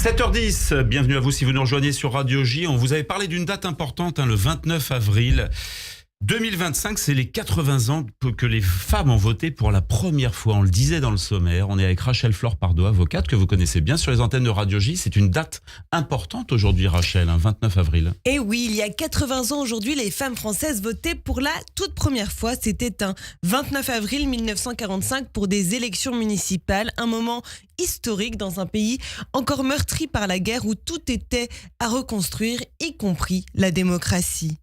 7h10, bienvenue à vous si vous nous rejoignez sur Radio J. On vous avait parlé d'une date importante, le 29 avril 2025, c'est les 80 ans que les femmes ont voté pour la première fois. On le disait dans le sommaire, on est avec Rachel Flore-Pardo, avocate que vous connaissez bien sur les antennes de Radio J. C'est une date importante aujourd'hui, Rachel, 29 avril. Et oui, il y a 80 ans aujourd'hui, les femmes françaises votaient pour la toute première fois. C'était un 29 avril 1945 pour des élections municipales, un moment historique dans un pays encore meurtri par la guerre où tout était à reconstruire, y compris la démocratie.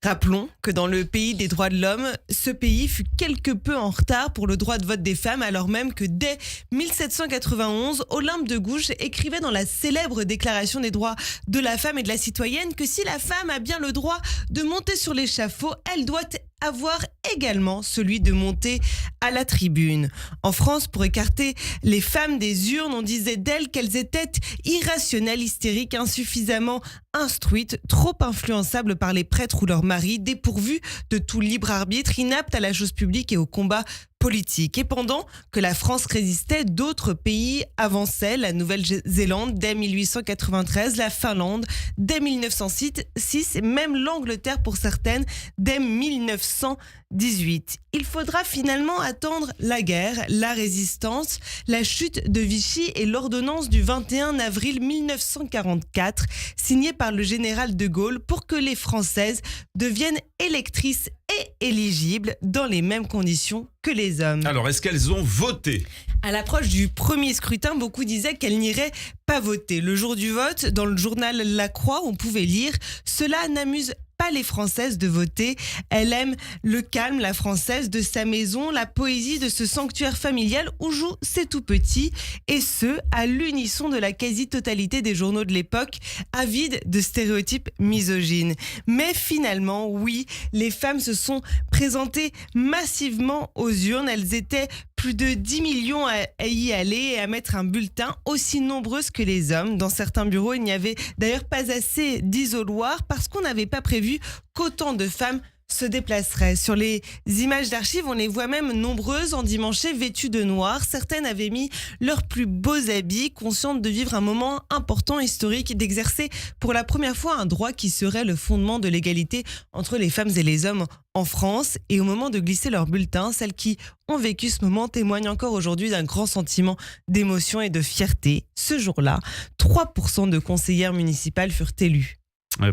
Rappelons que dans le pays des droits de l'homme, ce pays fut quelque peu en retard pour le droit de vote des femmes, alors même que dès 1791, Olympe de Gouges écrivait dans la célèbre Déclaration des droits de la femme et de la citoyenne que si la femme a bien le droit de monter sur l'échafaud, elle doit avoir également celui de monter à la tribune. En France, pour écarter les femmes des urnes, on disait d'elles qu'elles étaient irrationnelles, hystériques, insuffisamment instruites, trop influençables par les prêtres ou leurs maris, dépourvues de tout libre arbitre, inaptes à la chose publique et au combat politique. Et pendant que la France résistait, d'autres pays avançaient. La Nouvelle-Zélande dès 1893, la Finlande dès 1906 et même l'Angleterre pour certaines dès 1918. Il faudra finalement attendre la guerre, la résistance, la chute de Vichy et l'ordonnance du 21 avril 1944 signée par le général de Gaulle pour que les Françaises deviennent électrices et éligibles dans les mêmes conditions que les hommes. Alors, est-ce qu'elles ont voté ? À l'approche du premier scrutin, beaucoup disaient qu'elles n'iraient pas voter. Le jour du vote, dans le journal La Croix, on pouvait lire « Cela n'amuse pas les Françaises de voter. Elle aime le calme, la Française, de sa maison, la poésie de ce sanctuaire familial où jouent ses tout-petits. » Et ce, à l'unisson de la quasi-totalité des journaux de l'époque, avides de stéréotypes misogynes. Mais finalement, oui, les femmes se sont présentées massivement aux urnes. Elles étaient plus de 10 millions à y aller et à mettre un bulletin, aussi nombreuses que les hommes. Dans certains bureaux, il n'y avait d'ailleurs pas assez d'isoloirs parce qu'on n'avait pas prévu qu'autant de femmes se déplaceraient. Sur les images d'archives, on les voit même nombreuses endimanchées, vêtues de noir. Certaines avaient mis leurs plus beaux habits, conscientes de vivre un moment important, historique, d'exercer pour la première fois un droit qui serait le fondement de l'égalité entre les femmes et les hommes en France. Et au moment de glisser leur bulletin, celles qui ont vécu ce moment témoignent encore aujourd'hui d'un grand sentiment d'émotion et de fierté. Ce jour-là, 3% de conseillères municipales furent élues.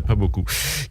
Pas beaucoup.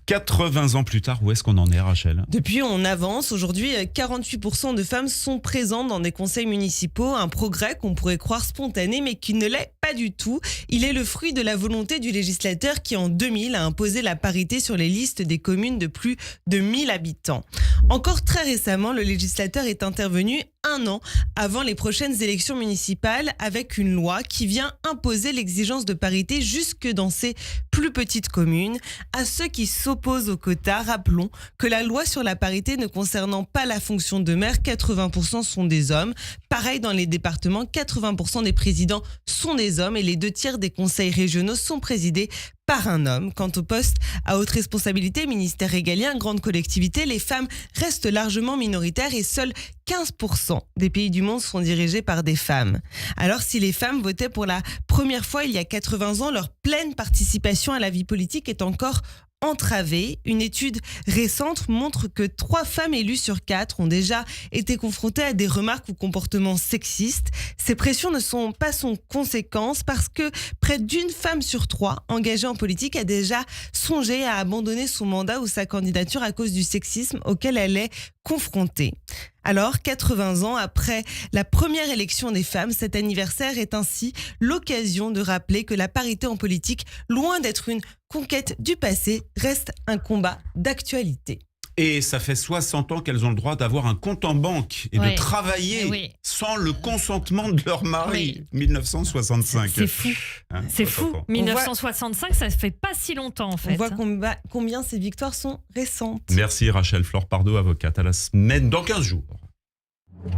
80 ans plus tard, où est-ce qu'on en est, Rachel ? Depuis, on avance. Aujourd'hui, 48% de femmes sont présentes dans des conseils municipaux. Un progrès qu'on pourrait croire spontané, mais qui ne l'est pas du tout. Il est le fruit de la volonté du législateur qui, en 2000, a imposé la parité sur les listes des communes de plus de 1000 habitants. Encore très récemment, le législateur est intervenu 1 an avant les prochaines élections municipales avec une loi qui vient imposer l'exigence de parité jusque dans ces plus petites communes. À ceux qui s'opposent au quota, rappelons que la loi sur la parité ne concernant pas la fonction de maire, 80% sont des hommes. Pareil dans les départements, 80% des présidents sont des hommes et les 2/3 des conseils régionaux sont présidés par un homme. Quant au poste à haute responsabilité, ministère régalien, grande collectivité, les femmes restent largement minoritaires et seuls 15% des pays du monde sont dirigés par des femmes. Alors si les femmes votaient pour la première fois il y a 80 ans, leur pleine participation à la vie politique est encore entravée. Une étude récente montre que 3 femmes élues sur 4 ont déjà été confrontées à des remarques ou comportements sexistes. Ces pressions ne sont pas sans conséquences parce que près d'une femme sur 3 engagée en politique a déjà songé à abandonner son mandat ou sa candidature à cause du sexisme auquel elle est confrontée. Alors, 80 ans après la première élection des femmes, cet anniversaire est ainsi l'occasion de rappeler que la parité en politique, loin d'être une conquête du passé, reste un combat d'actualité. Et ça fait 60 ans qu'elles ont le droit d'avoir un compte en banque et de travailler sans le consentement de leur mari. 1965. C'est fou. C'est fou. 1965, ça ne fait pas si longtemps en fait. On voit combien ces victoires sont récentes. Merci Rachel Flore-Pardo, avocate. À la semaine dans 15 jours.